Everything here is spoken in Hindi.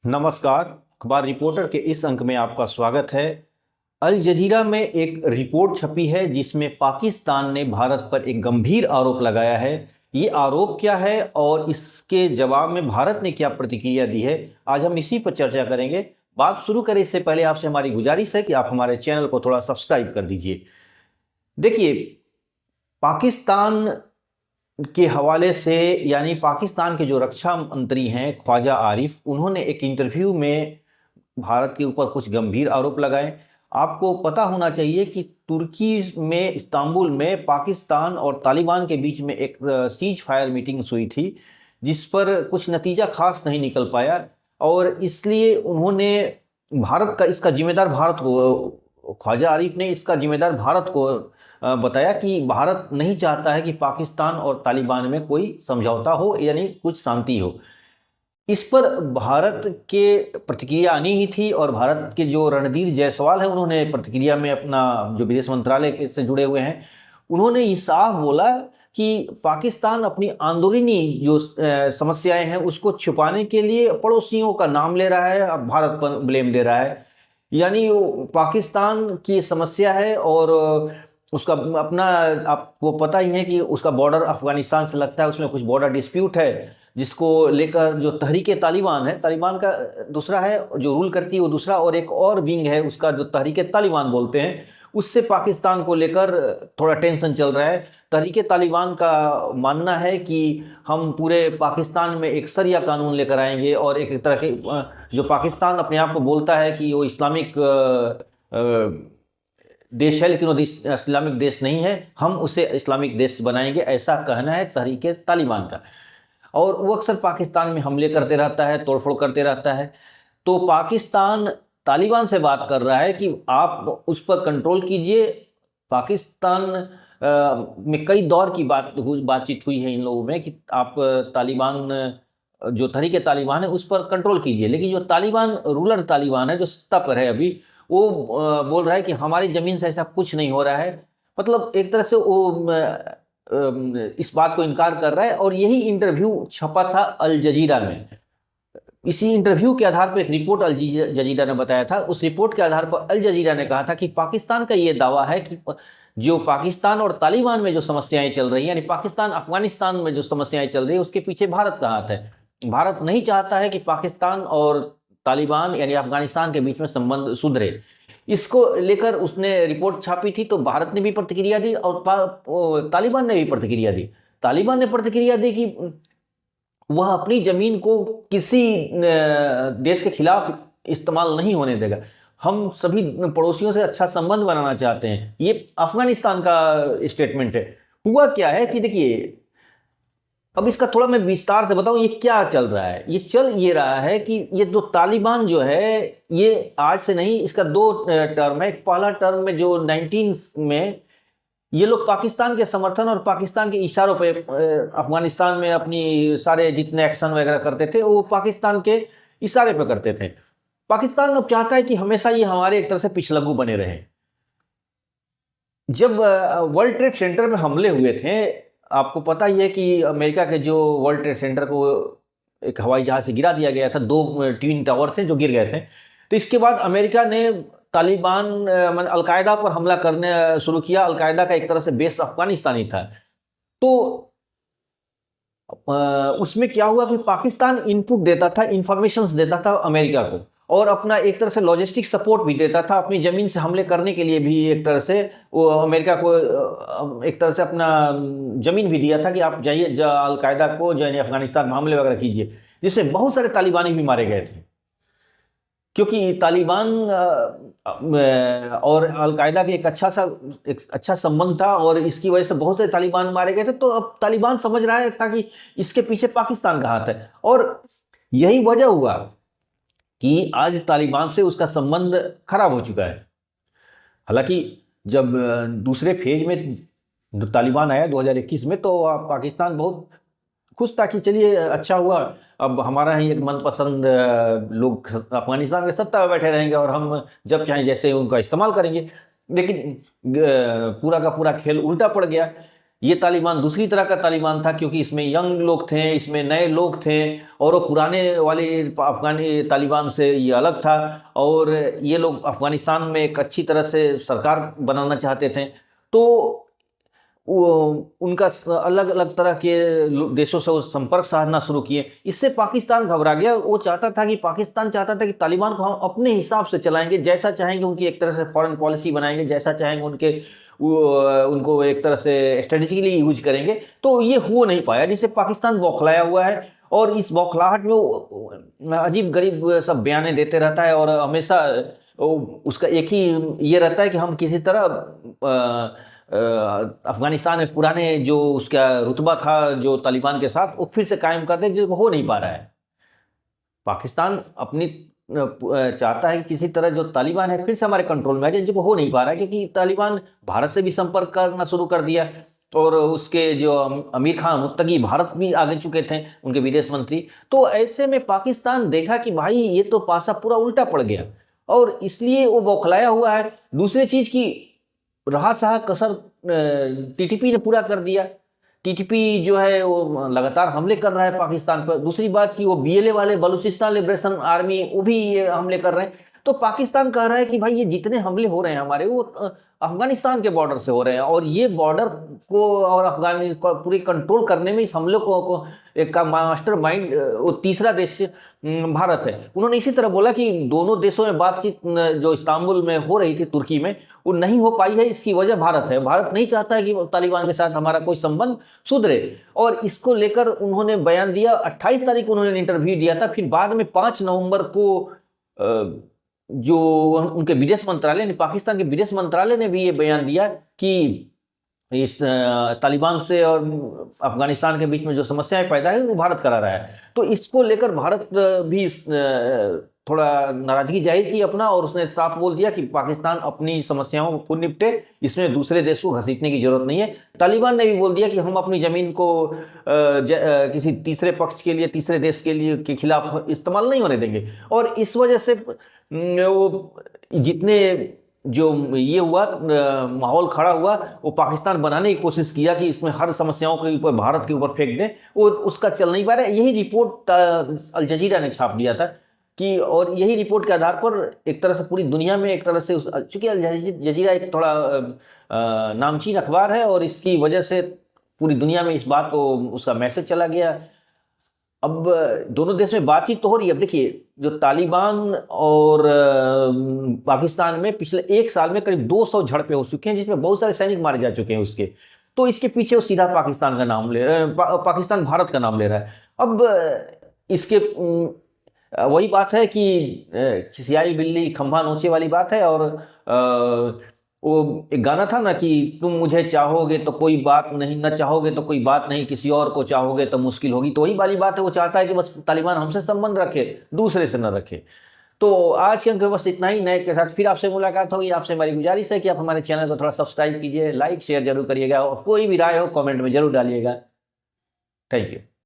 नमस्कार। अखबार रिपोर्टर के इस अंक में आपका स्वागत है। अल जजीरा में एक रिपोर्ट छपी है जिसमें पाकिस्तान ने भारत पर एक गंभीर आरोप लगाया है। ये आरोप क्या है और इसके जवाब में भारत ने क्या प्रतिक्रिया दी है, आज हम इसी पर चर्चा करेंगे। बात शुरू करें इससे पहले आपसे हमारी गुजारिश है कि आप हमारे चैनल को थोड़ा सब्सक्राइब कर दीजिए। देखिए, पाकिस्तान के हवाले से यानी पाकिस्तान के जो रक्षा मंत्री हैं ख्वाजा आरिफ, उन्होंने एक इंटरव्यू में भारत के ऊपर कुछ गंभीर आरोप लगाए। आपको पता होना चाहिए कि तुर्की में इस्तांबुल में पाकिस्तान और तालिबान के बीच में एक सीज फायर मीटिंग्स हुई थी जिस पर कुछ नतीजा खास नहीं निकल पाया, और इसलिए उन्होंने भारत का इसका जिम्मेदार भारत को, ख्वाजा आरिफ ने इसका जिम्मेदार भारत को बताया कि भारत नहीं चाहता है कि पाकिस्तान और तालिबान में कोई समझौता हो यानी कुछ शांति हो। इस पर भारत के प्रतिक्रिया आनी ही थी, और भारत के जो रणधीर जायसवाल है उन्होंने प्रतिक्रिया में अपना, जो विदेश मंत्रालय से जुड़े हुए हैं, उन्होंने ये साफ बोला कि पाकिस्तान अपनी आंदरूनी जो समस्याएं हैं उसको छुपाने के लिए पड़ोसियों का नाम ले रहा है, अब भारत पर ब्लेम दे रहा है। यानी वो पाकिस्तान की समस्या है और उसका अपना, आपको पता ही है कि उसका बॉर्डर अफगानिस्तान से लगता है, उसमें कुछ बॉर्डर डिस्प्यूट है जिसको लेकर जो तहरीके तालिबान है, तालिबान का दूसरा है जो रूल करती है वो दूसरा, और एक और विंग है उसका जो तहरीके तालिबान बोलते हैं, उससे पाकिस्तान को लेकर थोड़ा टेंशन चल रहा है। तहरीके तालिबान का मानना है कि हम पूरे पाकिस्तान में एक शरिया कानून लेकर आएंगे, और एक तरह के जो पाकिस्तान अपने आप को बोलता है कि वो इस्लामिक देश है लेकिन वो इस्लामिक देश नहीं है, हम उसे इस्लामिक देश बनाएंगे, ऐसा कहना है तहरीके तालिबान का। और वो अक्सर पाकिस्तान में हमले करते रहता है, तोड़फोड़ करते रहता है। तो पाकिस्तान तालिबान से बात कर रहा है कि आप उस पर कंट्रोल कीजिए। पाकिस्तान में कई दौर की बातचीत हुई है इन लोगों में कि आप तालिबान, जो तहरीके तालिबान है उस पर कंट्रोल कीजिए, लेकिन जो तालिबान रूलर तालिबान है जो सत्ता पर है अभी, वो बोल रहा है कि हमारी ज़मीन से ऐसा कुछ नहीं हो रहा है। मतलब एक तरह से वो इस बात को इनकार कर रहा है, और यही इंटरव्यू छपा था अल जजीरा में। इसी इंटरव्यू के आधार पर एक रिपोर्ट अल जजीरा ने बताया था, उस रिपोर्ट के आधार पर अल जजीरा ने कहा था कि पाकिस्तान का ये दावा है कि जो पाकिस्तान और तालिबान में जो समस्याएं चल रही हैं, यानी पाकिस्तान अफगानिस्तान में जो समस्याएं चल रही है उसके पीछे भारत का हाथ है। भारत नहीं चाहता है कि पाकिस्तान और तालिबान यानी अफगानिस्तान के बीच में संबंध सुधरे। इसको लेकर उसने रिपोर्ट छापी थी, तो भारत ने भी प्रतिक्रिया दी और तालिबान ने भी प्रतिक्रिया दी। तालिबान ने प्रतिक्रिया दी कि वह अपनी जमीन को किसी देश के खिलाफ इस्तेमाल नहीं होने देगा, हम सभी पड़ोसियों से अच्छा संबंध बनाना चाहते हैं। ये अफगानिस्तान का स्टेटमेंट है। हुआ क्या है कि देखिए, अब इसका थोड़ा मैं विस्तार से बताऊं ये क्या चल रहा है। ये चल ये रहा है कि ये जो तालिबान जो है, ये आज से नहीं, इसका दो टर्म है। एक पहला टर्म में जो 19 में ये लोग पाकिस्तान के समर्थन और पाकिस्तान के इशारों पे अफगानिस्तान में अपनी सारे जितने एक्शन वगैरह करते थे वो पाकिस्तान के इशारे पे करते थे। पाकिस्तान अब चाहता है कि हमेशा ये हमारे एक तरह से पिछलग्गू बने रहे। जब वर्ल्ड ट्रेड सेंटर में हमले हुए थे, आपको पता ही है कि अमेरिका के जो वर्ल्ड ट्रेड सेंटर को एक हवाई जहाज से गिरा दिया गया था, 2 ट्विन टावर थे जो गिर गए थे। तो इसके बाद अमेरिका ने तालिबान अलकायदा पर हमला करने शुरू किया। अलकायदा का एक तरह से बेस अफगानिस्तान ही था। तो उसमें क्या हुआ कि पाकिस्तान इनपुट देता था, इंफॉर्मेशंस देता था अमेरिका को, और अपना एक तरह से लॉजिस्टिक सपोर्ट भी देता था। अपनी ज़मीन से हमले करने के लिए भी एक तरह से वो अमेरिका को एक तरह से अपना ज़मीन भी दिया था कि आप जाइए अलकायदा को जाइए अफगानिस्तान में हमले वगैरह कीजिए, जिससे बहुत सारे तालिबानी भी मारे गए थे। क्योंकि तालिबान और अलकायदा के एक अच्छा संबंध था, और इसकी वजह से बहुत से तालिबान मारे गए थे। तो अब तालिबान समझ रहा है ताकि इसके पीछे पाकिस्तान का हाथ है, और यही वजह हुआ कि आज तालिबान से उसका संबंध खराब हो चुका है। हालांकि जब दूसरे फेज में तालिबान आया 2021 में, तो पाकिस्तान बहुत खुश था कि चलिए अच्छा हुआ, अब हमारा ही एक मनपसंद लोग अफगानिस्तान के सत्ता में बैठे रहेंगे और हम जब चाहें जैसे उनका इस्तेमाल करेंगे। लेकिन पूरा का पूरा खेल उल्टा पड़ गया। ये तालिबान दूसरी तरह का तालिबान था, क्योंकि इसमें यंग लोग थे, इसमें नए लोग थे, और वो पुराने वाले अफगानी तालिबान से ये अलग था। और ये लोग अफगानिस्तान में एक अच्छी तरह से सरकार बनाना चाहते थे। तो उनका अलग अलग तरह के देशों से वो संपर्क साधना शुरू किए। इससे पाकिस्तान घबरा गया। वो चाहता था कि पाकिस्तान चाहता था कि तालिबान को हम अपने हिसाब से चलाएंगे, जैसा चाहेंगे उनकी एक तरह से फॉरेन पॉलिसी बनाएंगे, जैसा चाहेंगे उनको एक तरह से स्ट्रेटेजिकली यूज करेंगे। तो ये हो नहीं पाया, जिससे पाकिस्तान बौखलाया हुआ है। और इस बौखलाहट में वो अजीब गरीब सब बयाने देते रहता है, और हमेशा उसका एक ही ये रहता है कि हम किसी तरह अफगानिस्तान में पुराने जो उसका रुतबा था जो तालिबान के साथ, वो फिर से कायम कर दे, जो हो नहीं पा रहा है। पाकिस्तान अपनी चाहता है कि किसी तरह जो तालिबान है फिर से हमारे कंट्रोल में आ जाए, जो हो नहीं पा रहा है, क्योंकि तालिबान भारत से भी संपर्क करना शुरू कर दिया। और उसके जो अमीर खान मुत्तकी भारत भी आगे चुके थे, उनके विदेश मंत्री। तो ऐसे में पाकिस्तान देखा कि भाई ये तो पासा पूरा उल्टा पड़ गया, और इसलिए वो बौखलाया हुआ है। दूसरी चीज की रहा सहा कसर टीटीपी ने पूरा कर दिया। टीटीपी जो है वो लगातार हमले कर रहा है पाकिस्तान पर। दूसरी बात कि वो बीएलए वाले, बलूचिस्तान लिबरेशन आर्मी, वो भी ये हमले कर रहे हैं। तो पाकिस्तान कह रहा है कि भाई ये जितने हमले हो रहे हैं हमारे, वो अफगानिस्तान के बॉर्डर से हो रहे हैं, और ये बॉर्डर को और अफगानिस्तान को पूरी कंट्रोल करने में इस हमले को एक का मास्टर माइंड वो तीसरा देश भारत है। उन्होंने इसी तरह बोला कि दोनों देशों में बातचीत जो इस्तांबुल में हो रही थी तुर्की में, वो नहीं हो पाई है। इसकी वजह भारत है। भारत नहीं चाहता है कि तालिबान के साथ हमारा कोई संबंध सुधरे, और इसको लेकर उन्होंने बयान दिया। 28 तारीख को उन्होंने इंटरव्यू दिया था। फिर बाद में 5 नवंबर को जो उनके विदेश मंत्रालय ने, पाकिस्तान के विदेश मंत्रालय ने भी ये बयान दिया कि इस तालिबान से और अफगानिस्तान के बीच में जो समस्याएं पैदा है वो भारत करा रहा है। तो इसको लेकर भारत भी थोड़ा नाराजगी जाहिर की अपना, और उसने साफ बोल दिया कि पाकिस्तान अपनी समस्याओं को निपटे, इसमें दूसरे देश को घसीटने की जरूरत नहीं है। तालिबान ने भी बोल दिया कि हम अपनी जमीन को किसी तीसरे पक्ष के लिए, तीसरे देश के खिलाफ इस्तेमाल नहीं होने देंगे। और इस वजह से वो जितने जो ये हुआ माहौल खड़ा हुआ, वो पाकिस्तान बनाने की कोशिश किया कि इसमें हर समस्याओं के ऊपर भारत के ऊपर फेंक दें, वो उसका चल नहीं पा रहा। यही रिपोर्ट अल जजीरा ने छाप दिया था कि, और यही रिपोर्ट के आधार पर एक तरह से पूरी दुनिया में एक तरह से चूंकि अल जजीरा एक थोड़ा नामचीन अखबार है, और इसकी वजह से पूरी दुनिया में इस बात को उसका मैसेज चला गया। अब दोनों देश में बातचीत तो हो रही है। अब देखिए, जो तालिबान और पाकिस्तान में पिछले 1 साल में करीब 200 झड़पें हो चुकी हैं, जिसमें बहुत सारे सैनिक मारे जा चुके हैं उसके। तो इसके पीछे वो सीधा पाकिस्तान का नाम ले रहा है, पाकिस्तान भारत का नाम ले रहा है। अब इसके वही बात है कि खिसियाई बिल्ली खंभा नोचे वाली बात है। और वो एक गाना था ना कि तुम मुझे चाहोगे तो कोई बात नहीं, न चाहोगे तो कोई बात नहीं, किसी और को चाहोगे तो मुश्किल होगी। तो वही वाली बात है, वो चाहता है कि बस तालिबान हमसे संबंध रखे, दूसरे से न रखे। तो आज के अंक में बस इतना ही। नए के साथ फिर आपसे मुलाकात होगी। आपसे हमारी गुजारिश है कि आप हमारे चैनल को थोड़ा सब्सक्राइब कीजिए, लाइक शेयर जरूर करिएगा, और कोई भी राय हो कमेंट में जरूर डालिएगा। Thank you.